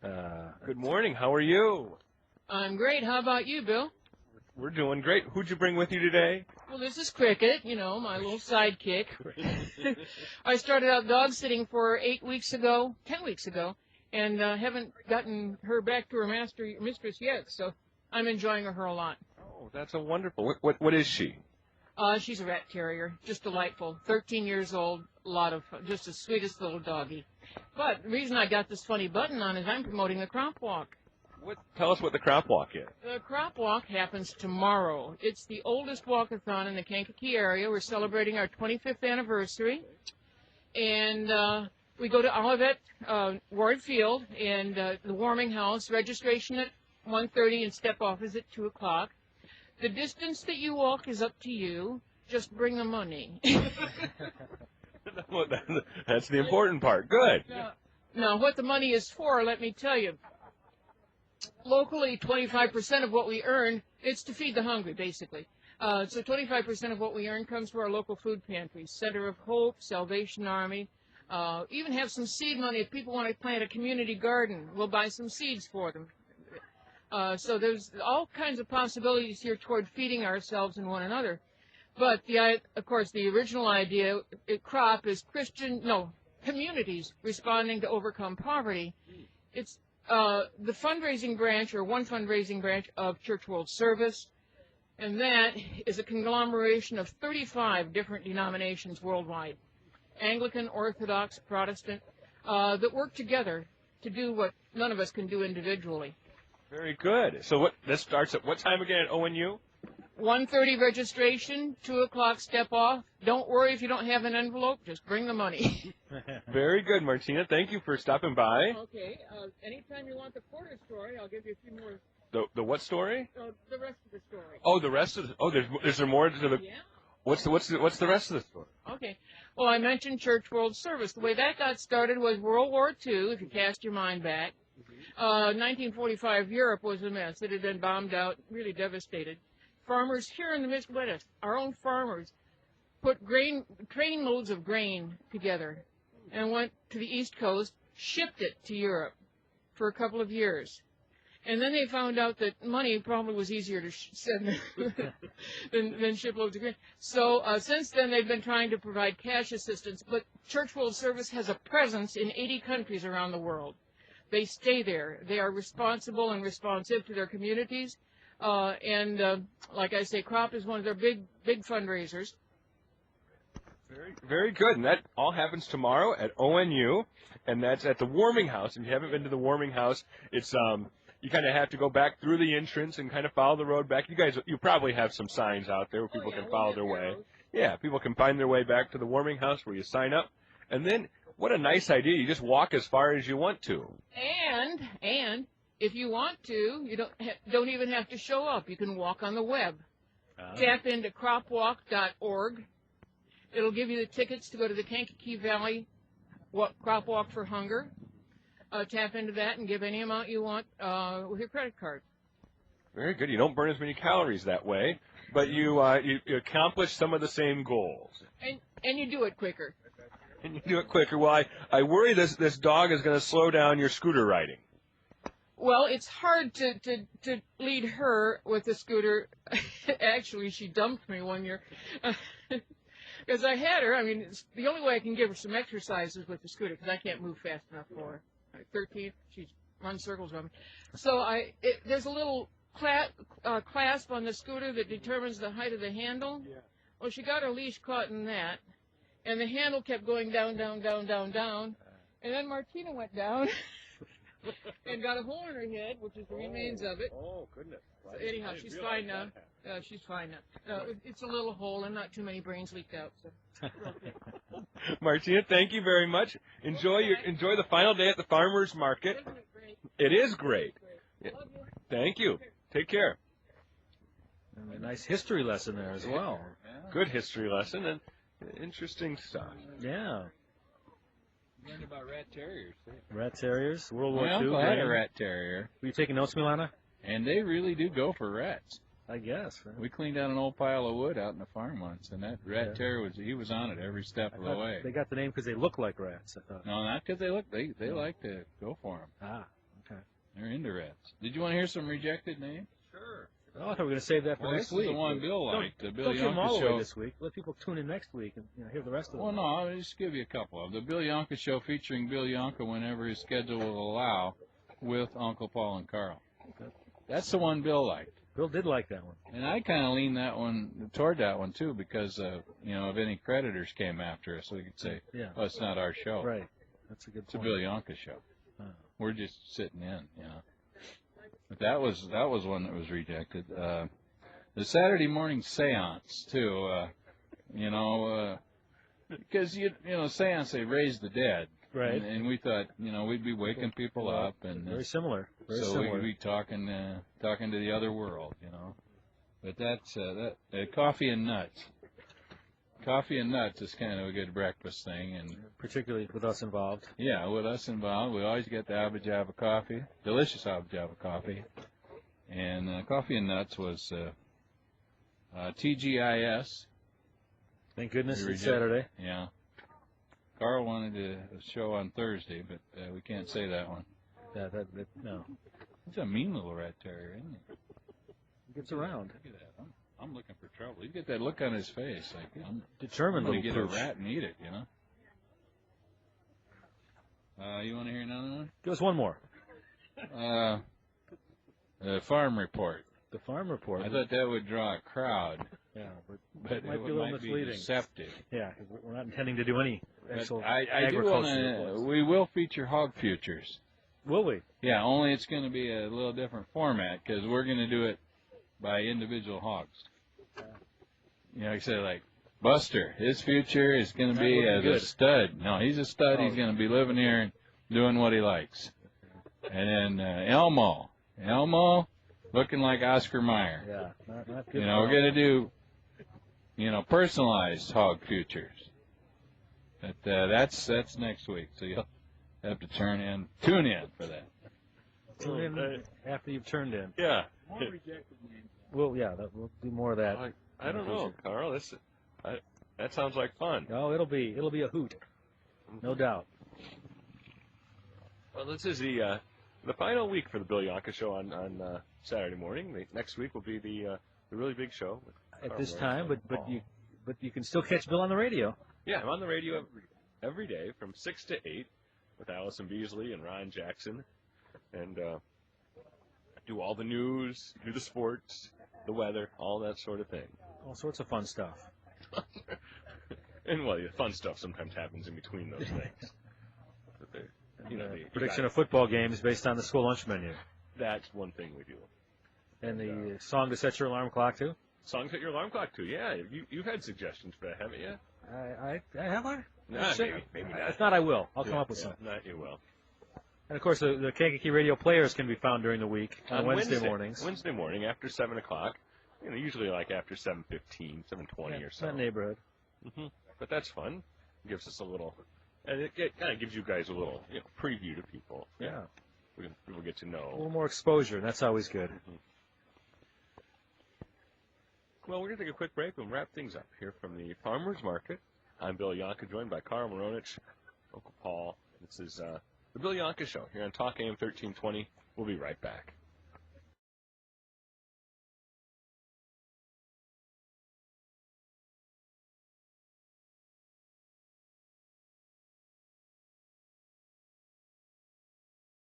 Good morning. How are you? I'm great. How about you, Bill? We're doing great. Who'd you bring with you today? Well, this is Cricket, my little sidekick. I started out dog sitting for 10 weeks ago, and haven't gotten her back to her mistress yet, so I'm enjoying her a lot. Oh, that's a wonderful. What is she? She's a rat terrier, just delightful. 13 years old, a lot of fun, just the sweetest little doggie. But the reason I got this funny button on is I'm promoting the crop walk. Tell us what the crop walk is. The crop walk happens tomorrow. It's the oldest walkathon in the Kankakee area. We're celebrating our 25th anniversary. And we go to Olivet Ward Field and the warming house. Registration at 1:30 and step off is at 2 o'clock. The distance that you walk is up to you. Just bring the money. That's the important part. Good. Now, what the money is for, let me tell you. Locally, 25% of what we earn, it's to feed the hungry, basically. So 25% of what we earn comes from our local food pantries, Center of Hope, Salvation Army. Even have some seed money if people want to plant a community garden. We'll buy some seeds for them. So there's all kinds of possibilities here toward feeding ourselves and one another. But, of course, the original idea, crop is communities responding to overcome poverty. It's the fundraising branch, or one fundraising branch of Church World Service, and that is a conglomeration of 35 different denominations worldwide, Anglican, Orthodox, Protestant, that work together to do what none of us can do individually. Very good. So this starts at what time again at ONU? 1:30 registration, 2 o'clock step off. Don't worry if you don't have an envelope, just bring the money. Very good, Martina. Thank you for stopping by. Okay. Anytime you want the quarter story, I'll give you a few more. The what story? The rest of the story. Oh, the rest of the. Oh, is there more to the? Yeah. What's the rest of the story? Okay. Well, I mentioned Church World Service. The way that got started was World War II, if you cast your mind back. 1945, Europe was a mess. It had been bombed out, really devastated. Farmers here in the Midwest, our own farmers, put train loads of grain together and went to the East Coast, shipped it to Europe for a couple of years. And then they found out that money probably was easier to send than ship loads of grain. So since then, they've been trying to provide cash assistance. But Church World Service has a presence in 80 countries around the world. They stay there. They are responsible and responsive to their communities. Like I say, crop is one of their big fundraisers. Very good. And that all happens tomorrow at ONU, and that's at the warming house. If you haven't been to the warming house, it's you kind of have to go back through the entrance and kind of follow the road back. You probably have some signs out there where people can follow their way. Yeah, people can find their way back to the warming house where you sign up. And then, what a nice idea. You just walk as far as you want to. And if you want to, you don't even have to show up. You can walk on the web. Tap into cropwalk.org. It'll give you the tickets to go to the Kankakee Valley Crop Walk for Hunger. Tap into that and give any amount you want with your credit card. Very good. You don't burn as many calories that way, but you accomplish some of the same goals. And you do it quicker. And you do it quicker. Well, I worry this dog is going to slow down your scooter riding. Well, it's hard to lead her with a scooter. Actually, she dumped me one year. Because I had her. I mean, the only way I can give her some exercise is with the scooter, because I can't move fast enough for her. At 13, she runs circles around me. So there's a little clasp on the scooter that determines the height of the handle. Yeah. Well, she got her leash caught in that, and the handle kept going down, down, down, down, down. And then Martina went down and got a hole in her head, which is the remains of it. Oh, goodness. So anyhow, she's fine now. She's fine now. It's a little hole, and not too many brains leaked out. So. Okay. Martina, thank you very much. Enjoy the final day at the farmers market. Isn't it great? It is great. Love you. Thank you. Take care. And a nice history lesson there as well. Yeah. Good history lesson and interesting stuff. Yeah. Learned about rat terriers. Rat terriers, World War My II. uncle had a rat terrier, Were you taking notes, Milana? and they really do go for rats. I guess. Right? We cleaned out an old pile of wood out in the farm once, and that rat terrier was on it every step of the way. They got the name because they look like rats, I thought. No, not because they look. They like to go for them. Ah, okay. into Reds. Did you want to hear some rejected names? Sure. Oh, I thought we were going to save that for Well, next this week. is the one Bill liked, the Bill Don't give them all Yohnka away show. this week. Let people tune in next week and hear the rest of them. Well, no, I'll just give you a couple of the Bill Yohnka show featuring Bill Yohnka whenever his schedule will allow, with Uncle Paul and Carl. That's the one Bill liked. Bill did like that one. And I kind of lean that one toward that one too, because if any creditors came after us, we could say, Yeah. "Oh, it's not our show. Right. That's a good It's a point. Bill Yohnka show. Oh. We're just sitting in, But that was one that was rejected. The Saturday morning seance too, because seance, they raise the dead, Right. And we thought we'd be waking people up, and Very similar. Very so similar. we'd be talking to the other world, But that's coffee and nuts. Coffee and nuts is kind of a good breakfast thing, and Particularly with us involved. yeah, with us involved, we always get the Abba Java coffee, delicious Abba Java coffee, and coffee and nuts was TGIS. Thank goodness We it's reject- Saturday. Yeah. Carl wanted a show on Thursday, but we can't say that one. Yeah, no. He's a mean little rat terrier, isn't he? He gets around. Look at that. I'm looking for trouble. You get that look on his face, like I'm Determined going to little get pooch. a rat and eat it, You want to hear another one? Give us one more. The farm report. The farm report. I thought that would draw a crowd, Yeah, but but it might be a little misleading. deceptive. Yeah, 'cause we're not intending to do any But actual I do agricultural want to. reports. We will feature hog futures. Will we? Yeah, only it's going to be a little different format because we're going to do it by individual hogs. Like I said, like Buster, his future is going to Not be looking as a good. stud. No, he's a stud. Oh. He's going to be living here and doing what he likes. And then Elmo, looking like Oscar Mayer. Yeah, not good. We're going to do, personalized hog futures. But that's next week, so you'll have to tune in for that. Tune in after you've turned in. Yeah. We'll do more of that. I don't know, Carl. That sounds like fun. Oh, it'll be a hoot, no doubt. Well, this is the final week for the Bill Yohnka show on Saturday morning. Next week will be the really big show with At Carl this Morris time, and but Paul. you can still catch Bill on the radio. Yeah, I'm on the radio every day from 6 to 8 with Allison Beasley and Ron Jackson, and do all the news, do the sports, the weather, all that sort of thing. All sorts of fun stuff. And well, the fun stuff sometimes happens in between those things. But the Prediction of football games based on the school lunch menu. that's one thing we do. And the song to set your alarm clock to. Songs at your alarm clock too. Yeah, you've had suggestions for that, haven't you? I have I? Nah, Sure. maybe not. If not, I will. I'll come up with some. Not you will. And of course, the Kankakee radio players can be found during the week on Wednesday mornings. Wednesday morning after 7 o'clock. Usually like after 7:15, 7:20 or so. That neighborhood. But that's fun. Gives us a little, and it kind of gives you guys a little preview to people. Yeah. People get to A know. little more exposure, and that's always good. Well, we're going to take a quick break and wrap things up here from the Farmers Market. I'm Bill Yohnka, joined by Carl Moronich, Uncle Paul. This is the Bill Yohnka Show here on Talk AM 1320. We'll be right back.